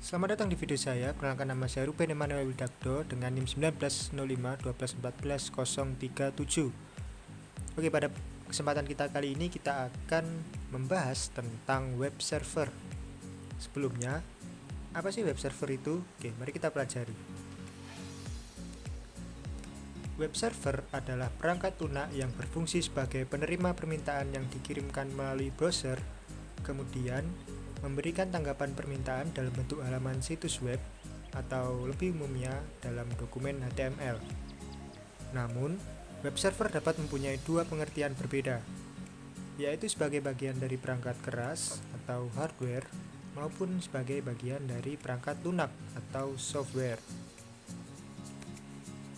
Selamat datang di video saya. Perkenalkan, nama saya Ruben Emmanuel Widakdo dengan NIM 1905 1214 037. Oke, pada kesempatan kita kali ini kita akan membahas tentang web server. Sebelumnya, apa sih web server itu? Oke, mari kita pelajari. Web server adalah perangkat lunak yang berfungsi sebagai penerima permintaan yang dikirimkan melalui browser, kemudian memberikan tanggapan permintaan dalam bentuk halaman situs web atau lebih umumnya dalam dokumen HTML. Namun, web server dapat mempunyai dua pengertian berbeda, yaitu sebagai bagian dari perangkat keras atau hardware maupun sebagai bagian dari perangkat lunak atau software.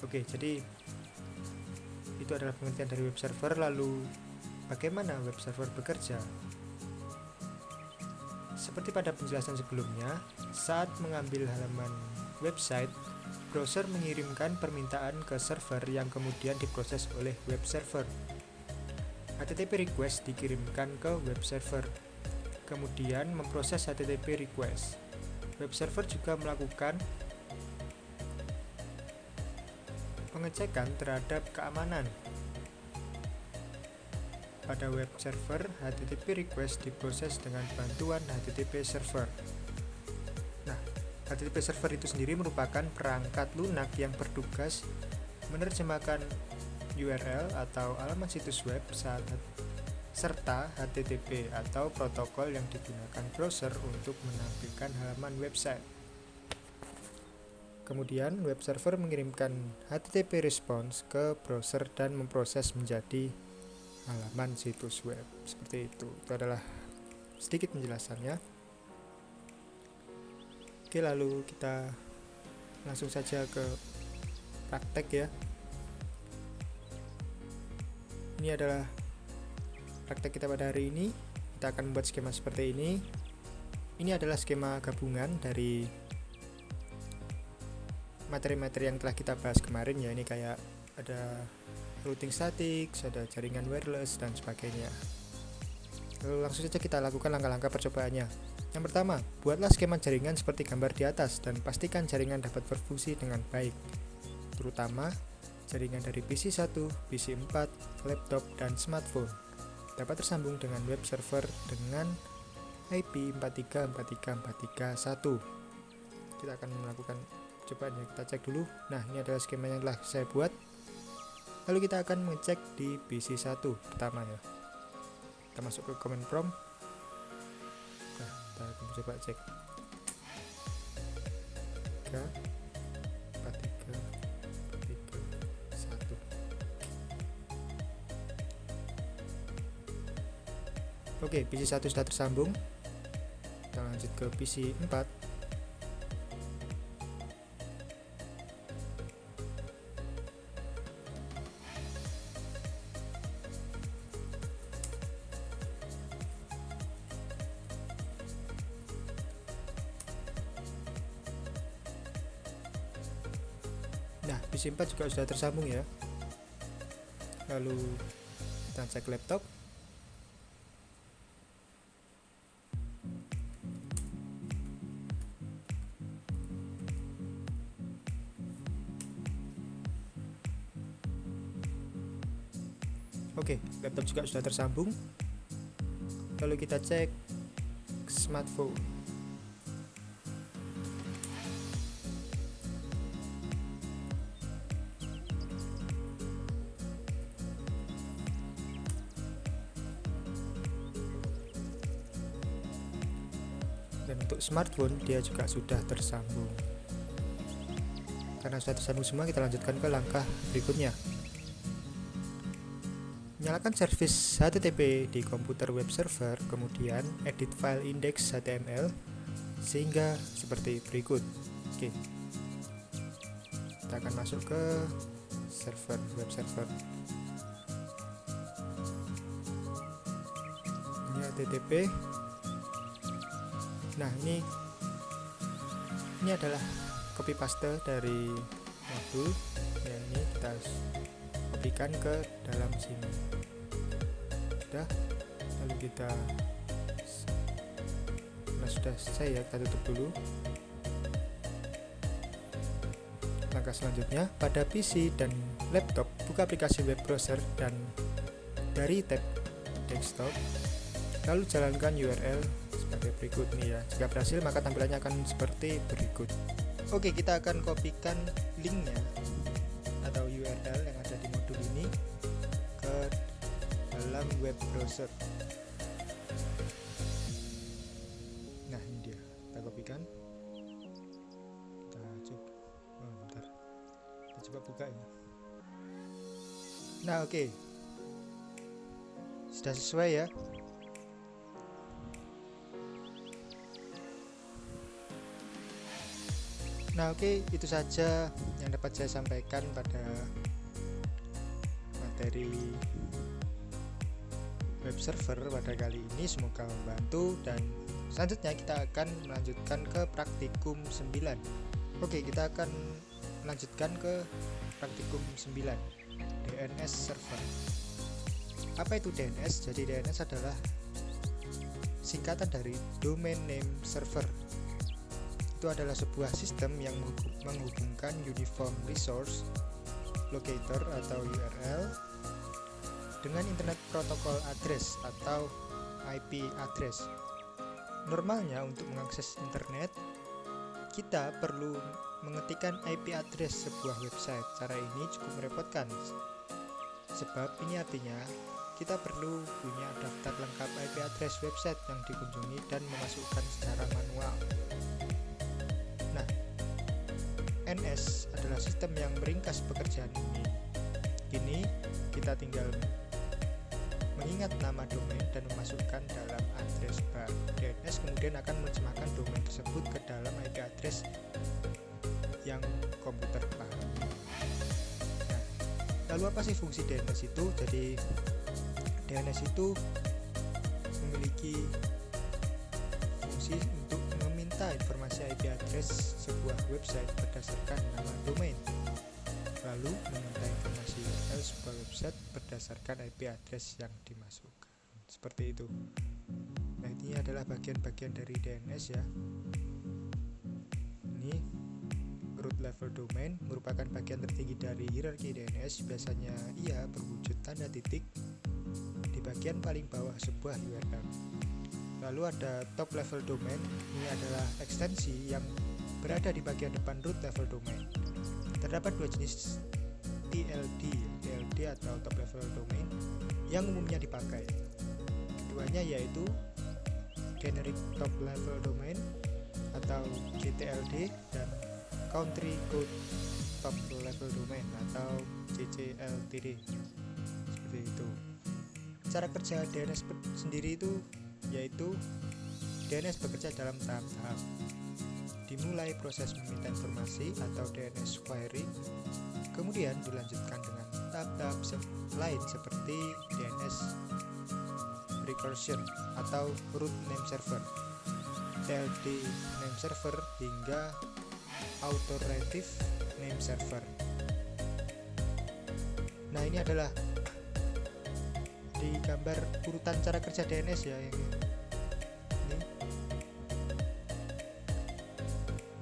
Oke, jadi itu adalah pengertian dari web server. Lalu, bagaimana web server bekerja? Seperti pada penjelasan sebelumnya, saat mengambil halaman website, browser mengirimkan permintaan ke server yang kemudian diproses oleh web server. HTTP request dikirimkan ke web server, kemudian memproses HTTP request. Web server juga melakukan pengecekan terhadap keamanan. Pada web server, HTTP request diproses dengan bantuan HTTP server. Nah, HTTP server itu sendiri merupakan perangkat lunak yang bertugas menerjemahkan URL atau alamat situs web serta HTTP atau protokol yang digunakan browser untuk menampilkan halaman website. Kemudian, web server mengirimkan HTTP response ke browser dan memproses menjadi halaman situs web. Seperti itu. Itu adalah sedikit penjelasannya. Oke, lalu kita langsung saja ke praktek ya. Ini adalah praktek kita pada hari ini. Kita akan membuat skema seperti ini. Ini adalah skema gabungan dari materi-materi yang telah kita bahas kemarin ya. Ini kayak ada routing static, ada jaringan wireless, dan sebagainya. Lalu langsung saja kita lakukan langkah-langkah percobaannya. Yang pertama, buatlah skema jaringan seperti gambar di atas dan pastikan jaringan dapat berfungsi dengan baik, terutama jaringan dari PC 1, PC 4, laptop, dan smartphone. Dapat tersambung dengan web server dengan IP 43434341. Kita akan melakukan percobaannya. Kita cek dulu. Nah, ini adalah skema yang telah saya buat. Lalu kita akan mengecek di PC 1 pertama ya. Kita masuk ke command prompt. Nah, kita akan coba cek 3 4 3 3 1. Oke, PC 1 sudah tersambung. Kita lanjut ke PC 4. Nah, PC 4 juga sudah tersambung ya. Lalu kita cek laptop. Oke, laptop juga sudah tersambung. Lalu kita cek smartphone. Dan untuk smartphone dia juga sudah tersambung. Karena sudah tersambung semua, kita lanjutkan ke langkah berikutnya. Nyalakan service HTTP di komputer web server, kemudian edit file index HTML sehingga seperti berikut. Oke. Kita akan masuk ke server web server. Ini HTTP. Nah, ini adalah copy paste dari modul. Ya, ini kita kopikan ke dalam sini. Sudah. Lalu kita sudah selesai ya, kita tutup dulu. Langkah selanjutnya, pada PC dan laptop, buka aplikasi web browser dan dari tab desktop, lalu jalankan URL sebagai berikut nih ya. Jika berhasil maka tampilannya akan seperti berikut. Oke, kita akan kopikan linknya atau URL yang ada di modul ini ke dalam web browser. Nah, ini dia. Kita kopikan. Kita coba buka ya. Nah, oke. Sudah sesuai ya. Nah, oke, itu saja yang dapat saya sampaikan pada materi web server pada kali ini. Semoga membantu, dan selanjutnya kita akan melanjutkan ke praktikum 9. Oke, kita akan melanjutkan ke praktikum 9, DNS server. Apa itu DNS? Jadi DNS adalah singkatan dari Domain Name Server. Itu adalah sebuah sistem yang menghubungkan Uniform Resource Locator atau URL dengan Internet Protocol Address atau IP address. Normalnya untuk mengakses internet, kita perlu mengetikkan IP address sebuah website. Cara ini cukup merepotkan, sebab ini artinya kita perlu punya daftar lengkap IP address website yang dikunjungi dan memasukkan secara manual. Nah, NS adalah sistem yang meringkas pekerjaan ini. Kini kita tinggal mengingat nama domain dan memasukkan dalam address bar. DNS kemudian akan menerjemahkan domain tersebut ke dalam IP address yang komputer pahami. Nah, lalu apa sih fungsi DNS itu? Jadi DNS itu memiliki fungsi untuk meminta informasi IP address sebuah website berdasarkan nama domain, lalu meminta informasi URL sebuah website berdasarkan IP address yang dimasukkan. Seperti itu. Nah, ini adalah bagian-bagian dari DNS ya. Ini root level domain merupakan bagian tertinggi dari hierarki DNS. Biasanya ia berwujud tanda titik di bagian paling bawah sebuah URL. Lalu ada top level domain. Ini adalah ekstensi yang berada di bagian depan root level domain. Terdapat dua jenis TLD atau top level domain yang umumnya dipakai. Keduanya yaitu generic top level domain atau GTLD dan country code top level domain atau CCLTD. Seperti itu. Cara kerja DNS sendiri itu yaitu DNS bekerja dalam tahap-tahap. Dimulai proses meminta informasi atau DNS query, kemudian dilanjutkan dengan tahap-tahap lain seperti DNS recursion atau root name server, TLD name server, hingga authoritative name server. Nah, ini adalah di gambar urutan cara kerja DNS ya. Ini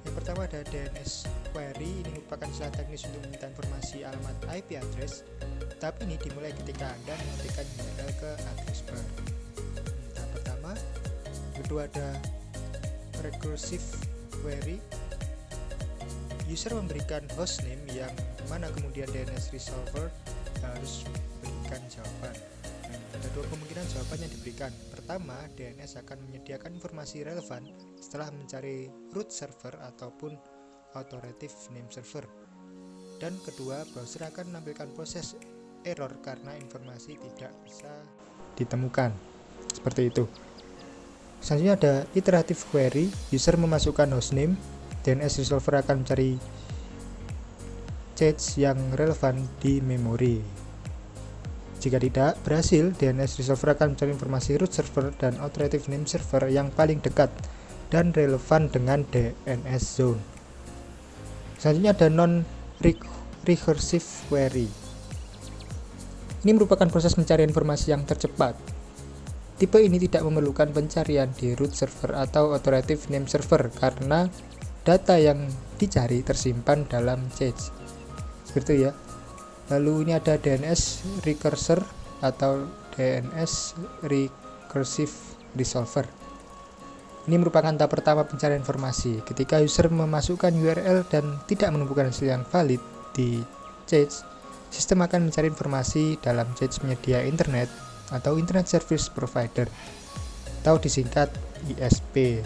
yang pertama ada DNS query. Ini merupakan istilah teknis untuk meminta informasi alamat IP address. Tahap ini dimulai ketika Anda mengetikkan URL ke address bar. Tahap pertama. Kedua ada recursive query. User memberikan hostname yang mana kemudian DNS resolver harus berikan jawaban. Ada dua kemungkinan jawaban yang diberikan. Pertama, DNS akan menyediakan informasi relevan setelah mencari root server ataupun authoritative name server. Dan kedua, browser akan menampilkan proses error karena informasi tidak bisa ditemukan. Seperti itu. Selanjutnya ada iterative query. User memasukkan hostname, DNS resolver akan mencari cache yang relevan di memori. Jika tidak berhasil, DNS resolver akan mencari informasi root server dan authoritative name server yang paling dekat dan relevan dengan DNS zone. Selanjutnya ada non-recursive query. Ini merupakan proses mencari informasi yang tercepat. Tipe ini tidak memerlukan pencarian di root server atau authoritative name server karena data yang dicari tersimpan dalam cache seperti itu ya. Lalu ini ada DNS recursor atau DNS recursive resolver. Ini merupakan tahap pertama pencarian informasi. Ketika user memasukkan URL dan tidak menemukan hasil yang valid di cache, sistem akan mencari informasi dalam cache penyedia internet atau Internet Service Provider atau disingkat ISP.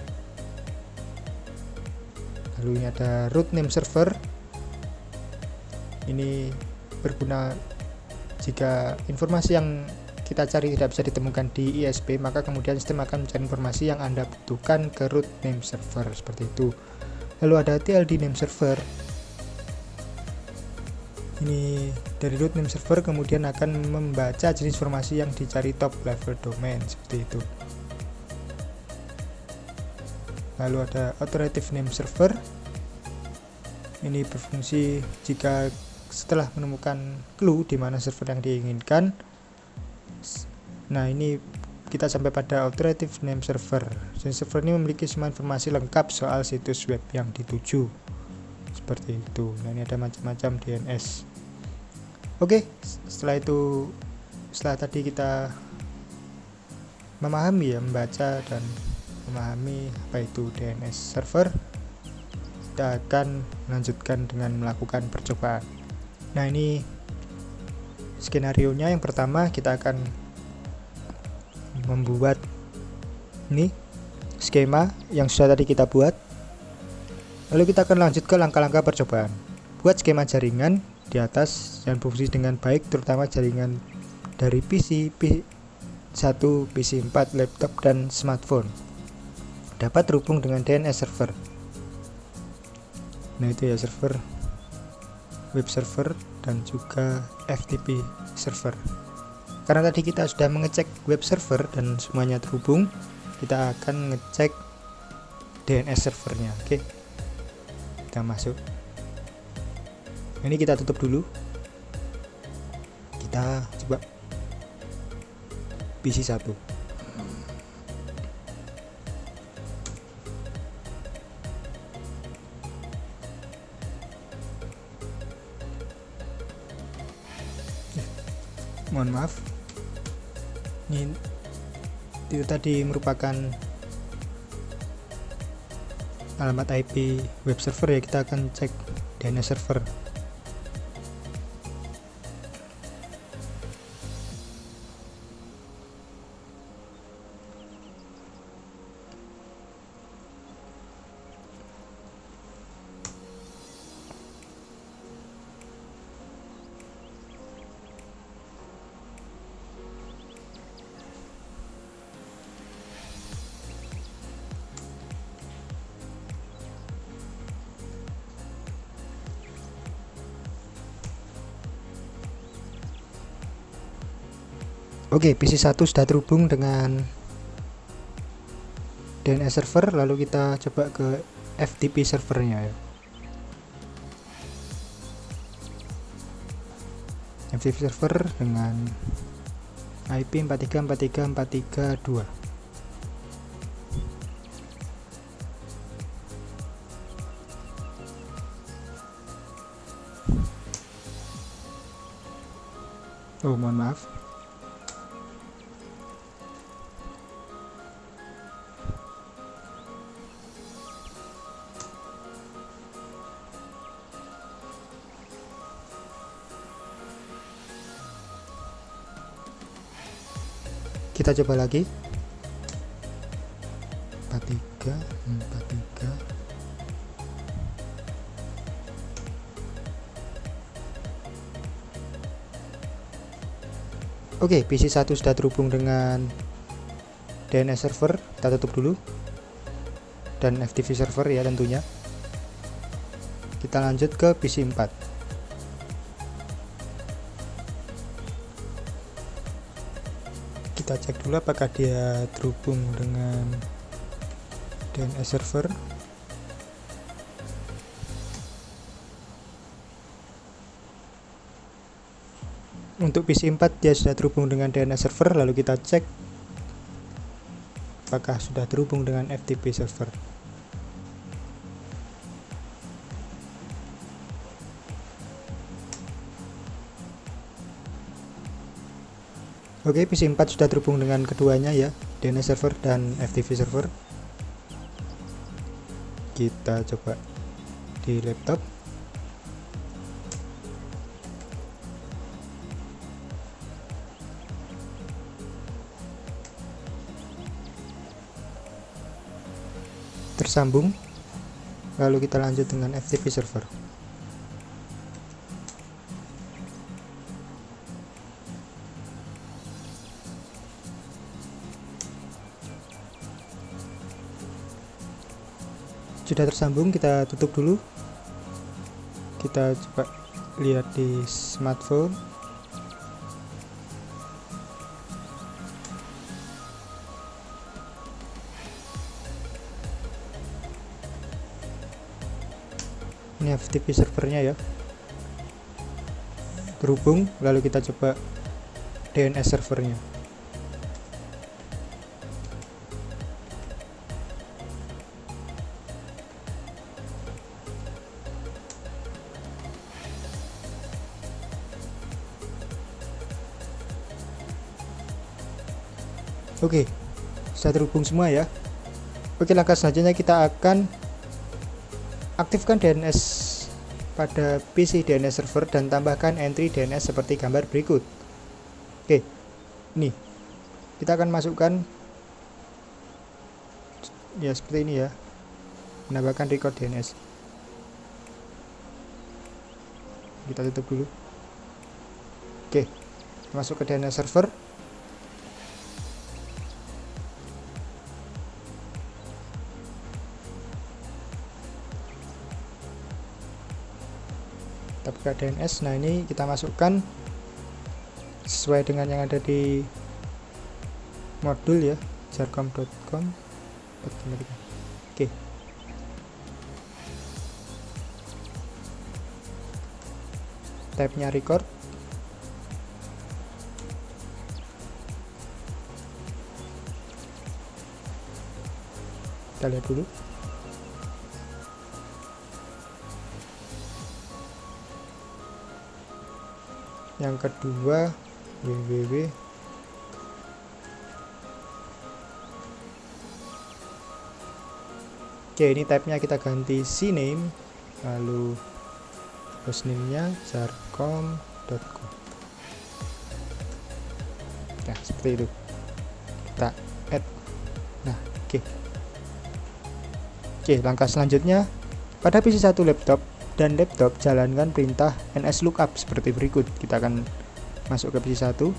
Lalu ini ada root name server. Ini berguna jika informasi yang kita cari tidak bisa ditemukan di ISP, maka kemudian sistem akan mencari informasi yang Anda butuhkan ke root name server seperti itu. Lalu ada TLD name server. Ini dari root name server kemudian akan membaca jenis informasi yang dicari top level domain seperti itu. Lalu ada authoritative name server. Ini berfungsi jika setelah menemukan clue di mana server yang diinginkan. Nah, ini kita sampai pada authoritative name server. Jenis server ini memiliki semua informasi lengkap soal situs web yang dituju. Seperti itu. Nah, ini ada macam-macam DNS. Oke, setelah tadi kita membaca dan memahami apa itu DNS server, kita akan melanjutkan dengan melakukan percobaan. Nah, ini skenarionya. Yang pertama kita akan membuat ini skema yang sudah tadi kita buat. Lalu kita akan lanjut ke langkah-langkah percobaan. Buat skema jaringan di atas yang berfungsi dengan baik, terutama jaringan dari PC, PC1, PC4, laptop, dan smartphone. Dapat terhubung dengan DNS server. Nah, itu ya, server web server dan juga FTP server. Karena tadi kita sudah mengecek web server dan semuanya terhubung, kita akan ngecek DNS servernya. Oke, kita masuk. Ini kita tutup dulu. Kita coba PC1. Mohon maaf, ini itu tadi merupakan alamat IP web server ya. Kita akan cek DNS server. Oke, PC1 sudah terhubung dengan DNS server. Lalu kita coba ke FTP servernya ya. FTP server dengan IP 43434332. Oh, mohon maaf. Kita coba lagi. 4343. Oke, PC1 sudah terhubung dengan DNS server. Kita tutup dulu. Dan FTP server ya tentunya. Kita lanjut ke PC4. Kita cek dulu apakah dia terhubung dengan DNS server. Untuk PC4 dia sudah terhubung dengan DNS server. Lalu kita cek apakah sudah terhubung dengan FTP server. Oke, PC 4 sudah terhubung dengan keduanya ya, DNS server dan FTP server. Kita coba di laptop. Tersambung. Lalu kita lanjut dengan FTP server. Sudah tersambung, kita tutup dulu. Kita coba lihat di smartphone. Ini FTP servernya ya, terhubung. Lalu kita coba DNS servernya. Oke, sudah terhubung semua ya. Oke, langkah selanjutnya kita akan aktifkan DNS pada PC DNS server dan tambahkan entry DNS seperti gambar berikut. Oke, ini kita akan masukkan ya seperti ini ya, menambahkan record DNS. Kita tutup dulu. Oke, masuk ke DNS server. Kita buka DNS. Nah, ini kita masukkan sesuai dengan yang ada di modul ya, jarcom.com. Oke, tabnya record. Kita lihat dulu. Yang kedua www. Oke, ini tabnya kita ganti cname, lalu hostname-nya jarcom.com. Nah, seperti itu. Kita add. Nah, oke. Oke, langkah selanjutnya pada PC 1 laptop dan laptop jalankan perintah nslookup seperti berikut. Kita akan masuk ke PC 1,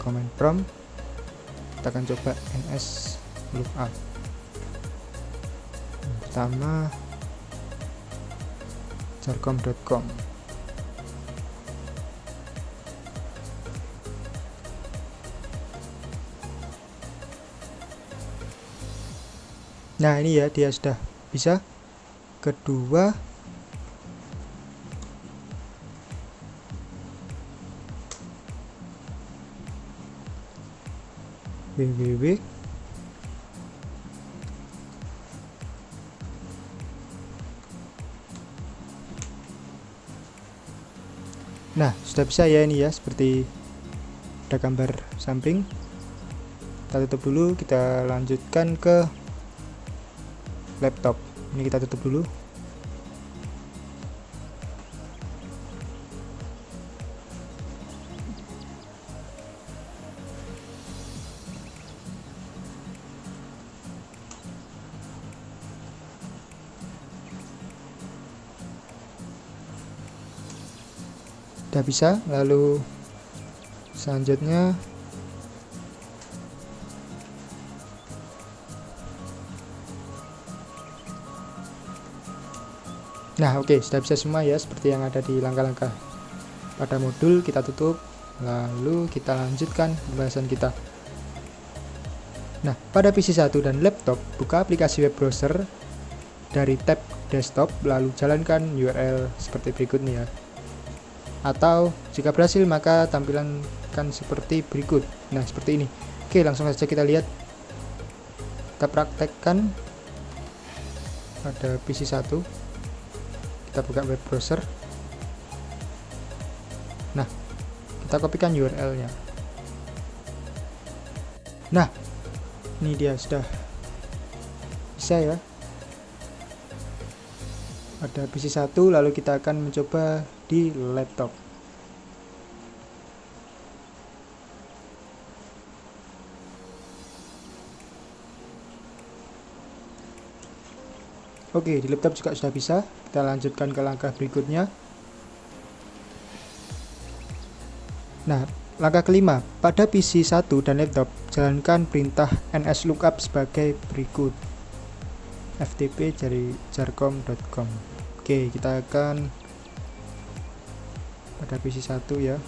command prompt, kita akan coba nslookup. Pertama jarcom.com. Nah, ini ya, dia sudah bisa. Kedua www. Nah, sudah bisa ya ini ya, seperti ada gambar samping. Kita tutup dulu, kita lanjutkan ke laptop. Ini kita tutup dulu. Udah bisa. Lalu selanjutnya nah, oke, sudah bisa semua ya, seperti yang ada di langkah-langkah pada modul. Kita tutup, lalu kita lanjutkan pembahasan kita. Nah, pada PC 1 dan laptop, buka aplikasi web browser dari tab desktop, lalu jalankan URL seperti berikut nih ya. Atau jika berhasil, maka tampilankan seperti berikut. Nah, seperti ini. Oke, langsung saja kita lihat. Kita praktekkan pada PC 1. Kita buka web browser. Nah, Kita kopikan URL-nya. Nah, ini dia sudah bisa ya. Ada PC1, lalu kita akan mencoba di laptop. Oke, di laptop juga sudah bisa. Kita lanjutkan ke langkah berikutnya. Nah, langkah kelima, pada PC1 dan laptop, jalankan perintah nslookup sebagai berikut. ftp dari jarcom.com. Oke, kita akan pada PC1 ya.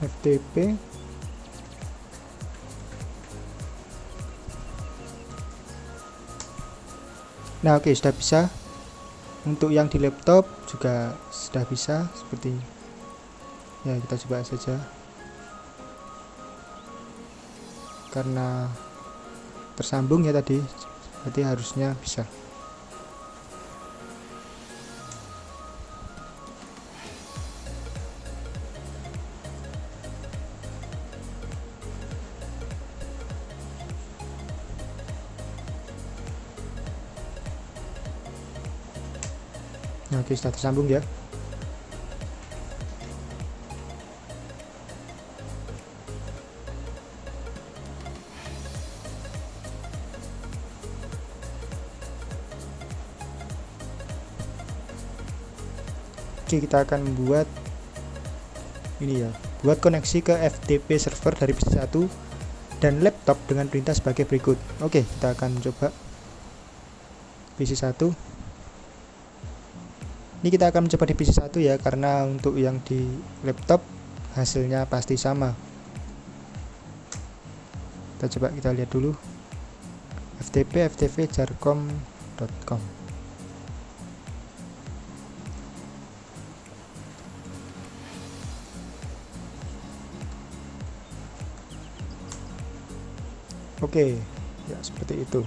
ftp Nah, oke, sudah bisa. Untuk yang di laptop juga sudah bisa seperti ya, kita coba saja. Karena tersambung ya tadi, berarti harusnya bisa. Nah, oke, sudah tersambung ya. Oke, kita akan membuat ini ya, buat koneksi ke FTP server dari PC1 dan laptop dengan perintah sebagai berikut. Oke, kita akan mencoba PC1. Ini kita akan mencoba di PC1 ya, karena untuk yang di laptop hasilnya pasti sama. Kita lihat dulu. ftp jarcom.com. Oke, ya seperti itu.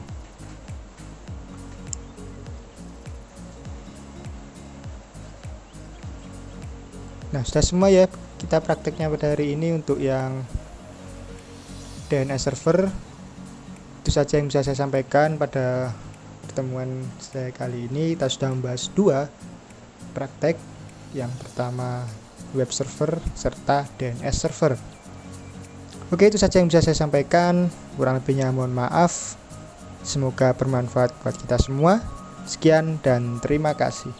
Nah, sudah semua ya kita prakteknya pada hari ini. Untuk yang DNS server, itu saja yang bisa saya sampaikan pada pertemuan saya kali ini. Kita sudah membahas 2 praktek. Yang pertama web server serta DNS server. Oke, itu saja yang bisa saya sampaikan. Kurang lebihnya mohon maaf. Semoga bermanfaat buat kita semua. Sekian dan terima kasih.